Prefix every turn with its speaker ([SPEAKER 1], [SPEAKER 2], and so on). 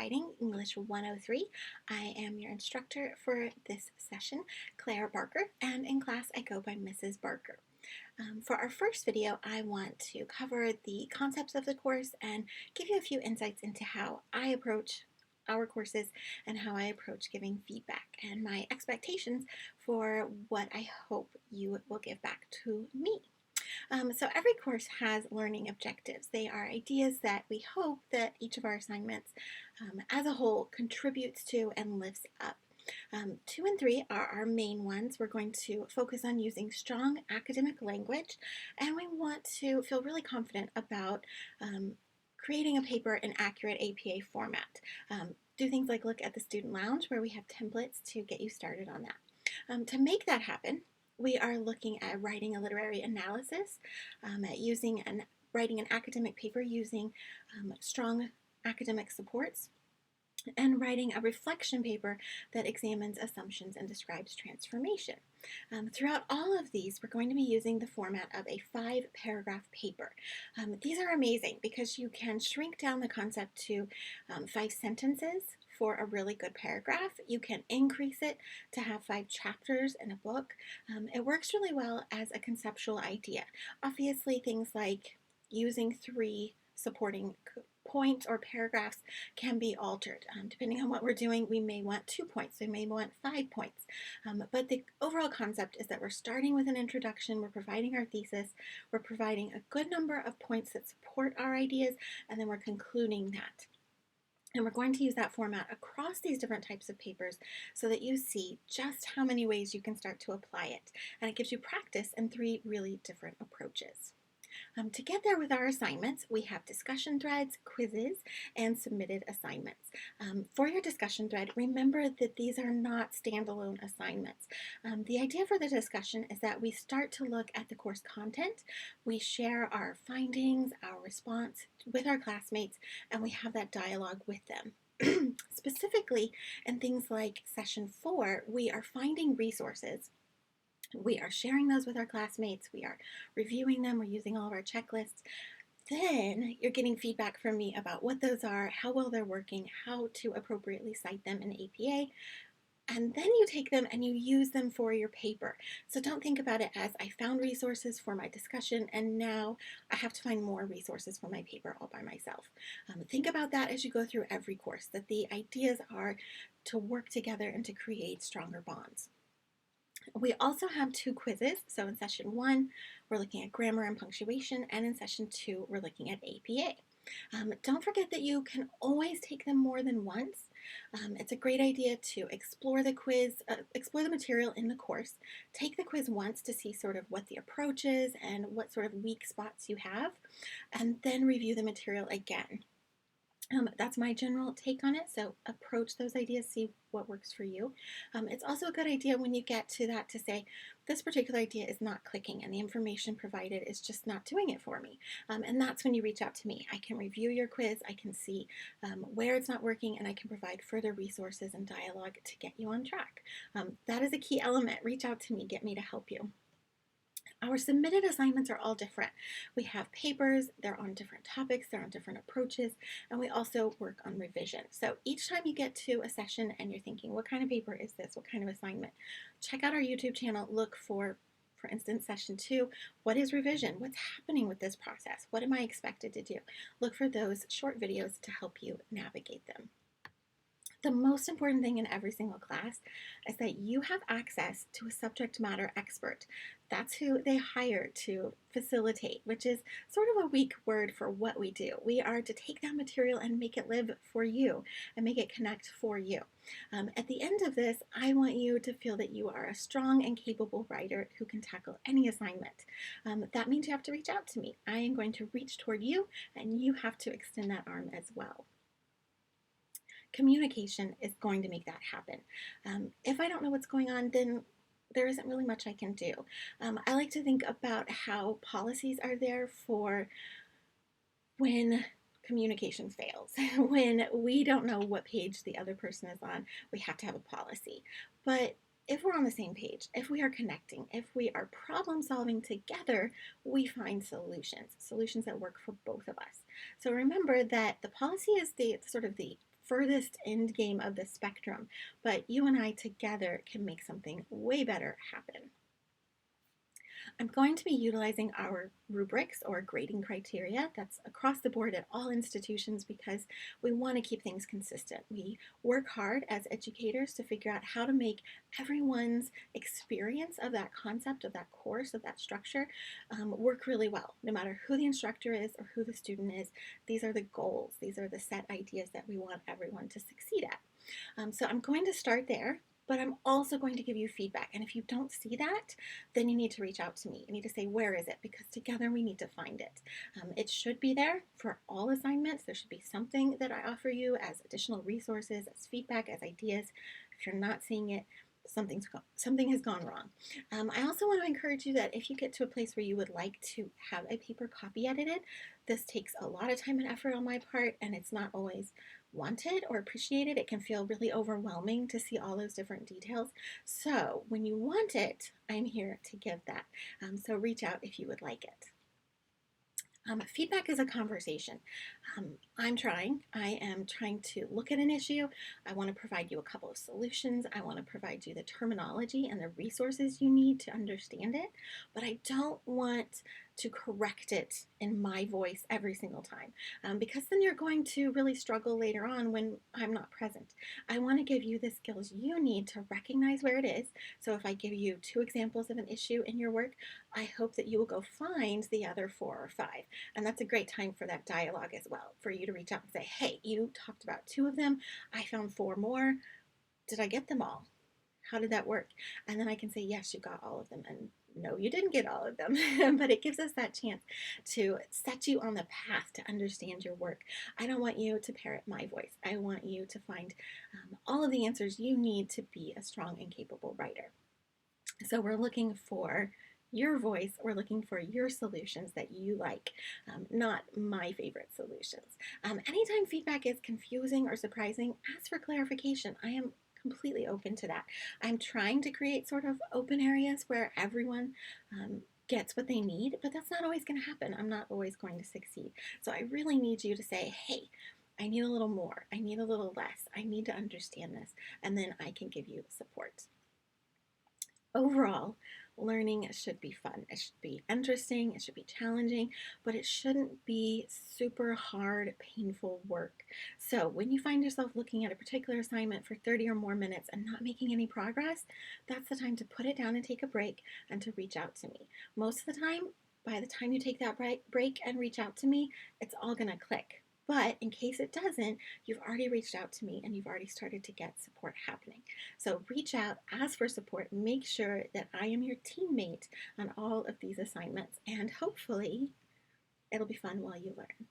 [SPEAKER 1] Writing English 103. I am your instructor for this session, Claire Barker, and in class I go by Mrs. Barker. For our first video, I want to cover the concepts of the course and give you a few insights into how I approach our courses and how I approach giving feedback and my expectations for what I hope you will give back to me. So every course has learning objectives. They are ideas that we hope that each of our assignments as a whole contributes to and lifts up. 2 and 3 are our main ones. We're going to focus on using strong academic language, and we want to feel really confident about creating a paper in accurate APA format. Do things like look at the student lounge where we have templates to get you started on that. To make that happen, we are looking at writing a literary analysis, at writing an academic paper using strong academic supports, and writing a reflection paper that examines assumptions and describes transformation. Throughout all of these, we're going to be using the format of a 5-paragraph paper. These are amazing because you can shrink down the concept to 5 sentences for a really good paragraph. You can increase it to have 5 chapters in a book. It works really well as a conceptual idea. Obviously, things like using 3 supporting points or paragraphs can be altered. Depending on what we're doing, we may want 2 points, we may want 5 points. But the overall concept is that we're starting with an introduction, we're providing our thesis, we're providing a good number of points that support our ideas, and then we're concluding that. And we're going to use that format across these different types of papers so that you see just how many ways you can start to apply it. And it gives you practice in 3 really different approaches. To get there with our assignments, we have discussion threads, quizzes, and submitted assignments. For your discussion thread, remember that these are not standalone assignments. The idea for the discussion is that we start to look at the course content, we share our findings, our response with our classmates, and we have that dialogue with them. Specifically, in things like session 4, we are finding resources. We are sharing those with our classmates, we are reviewing them, we're using all of our checklists. Then you're getting feedback from me about what those are, how well they're working, how to appropriately cite them in APA, and then you take them and you use them for your paper. So don't think about it as I found resources for my discussion and now I have to find more resources for my paper all by myself. Think about that as you go through every course, that the ideas are to work together and to create stronger bonds. We also have 2 quizzes. So in session 1, we're looking at grammar and punctuation, and in session 2, we're looking at APA. Don't forget that you can always take them more than once. It's a great idea to explore the material in the course. Take the quiz once to see sort of what the approach is and what sort of weak spots you have, and then review the material again. That's my general take on it, so approach those ideas, see what works for you. It's also a good idea when you get to that to say, this particular idea is not clicking and the information provided is just not doing it for me. And that's when you reach out to me. I can review your quiz, I can see where it's not working, and I can provide further resources and dialogue to get you on track. That is a key element. Reach out to me, get me to help you. Our submitted assignments are all different. We have papers, they're on different topics, they're on different approaches, and we also work on revision. So each time you get to a session and you're thinking, what kind of paper is this? What kind of assignment? Check out our YouTube channel, look for instance, session 2, what is revision? What's happening with this process? What am I expected to do? Look for those short videos to help you navigate them. The most important thing in every single class is that you have access to a subject matter expert. That's who they hire to facilitate, which is sort of a weak word for what we do. We are to take that material and make it live for you and make it connect for you. At the end of this, I want you to feel that you are a strong and capable writer who can tackle any assignment. That means you have to reach out to me. I am going to reach toward you, and you have to extend that arm as well. Communication is going to make that happen. If I don't know what's going on, then there isn't really much I can do. I like to think about how policies are there for when communication fails. When we don't know what page the other person is on, we have to have a policy. But if we're on the same page, if we are connecting, if we are problem solving together, we find solutions that work for both of us. So remember that the policy is the sort of the furthest end game of the spectrum, but you and I together can make something way better happen. I'm going to be utilizing our rubrics or grading criteria that's across the board at all institutions because we want to keep things consistent. We work hard as educators to figure out how to make everyone's experience of that concept, of that course, of that structure work really well. No matter who the instructor is or who the student is, these are the goals. These are the set ideas that we want everyone to succeed at. So I'm going to start there, but I'm also going to give you feedback. And if you don't see that, then you need to reach out to me. You need to say, where is it? Because together we need to find it. It should be there for all assignments. There should be something that I offer you as additional resources, as feedback, as ideas. If you're not seeing it, something has gone wrong. I also want to encourage you that if you get to a place where you would like to have a paper copy edited, this takes a lot of time and effort on my part, and it's not always wanted or appreciated. It can feel really overwhelming to see all those different details. So when you want it, I'm here to give that. So reach out if you would like it. Feedback is a conversation. I am trying to look at an issue. I want to provide you a couple of solutions. I want to provide you the terminology and the resources you need to understand it, but I don't want to correct it in my voice every single time because then you're going to really struggle later on when I'm not present. I want to give you the skills you need to recognize where it is. So if I give you 2 examples of an issue in your work, I hope that you will go find the other 4 or 5. And that's a great time for that dialogue as well, for you to reach out and say, hey, you talked about 2 of them. I found 4 more. Did I get them all? How did that work? And then I can say, yes, you got all of them. And no, you didn't get all of them. But it gives us that chance to set you on the path to understand your work. I don't want you to parrot my voice. I want you to find all of the answers you need to be a strong and capable writer. So we're looking for your voice. We're looking for your solutions that you like, not my favorite solutions. Anytime feedback is confusing or surprising, ask for clarification. I am completely open to that. I'm trying to create sort of open areas where everyone gets what they need, but that's not always going to happen. I'm not always going to succeed. So I really need you to say, hey, I need a little more. I need a little less. I need to understand this. And then I can give you support. Overall, learning should be fun. It should be interesting. It should be challenging, but it shouldn't be super hard, painful work. So when you find yourself looking at a particular assignment for 30 or more minutes and not making any progress, that's the time to put it down and take a break and to reach out to me. Most of the time, by the time you take that break and reach out to me, it's all going to click. But in case it doesn't, you've already reached out to me and you've already started to get support happening. So reach out, ask for support, make sure that I am your teammate on all of these assignments, and hopefully it'll be fun while you learn.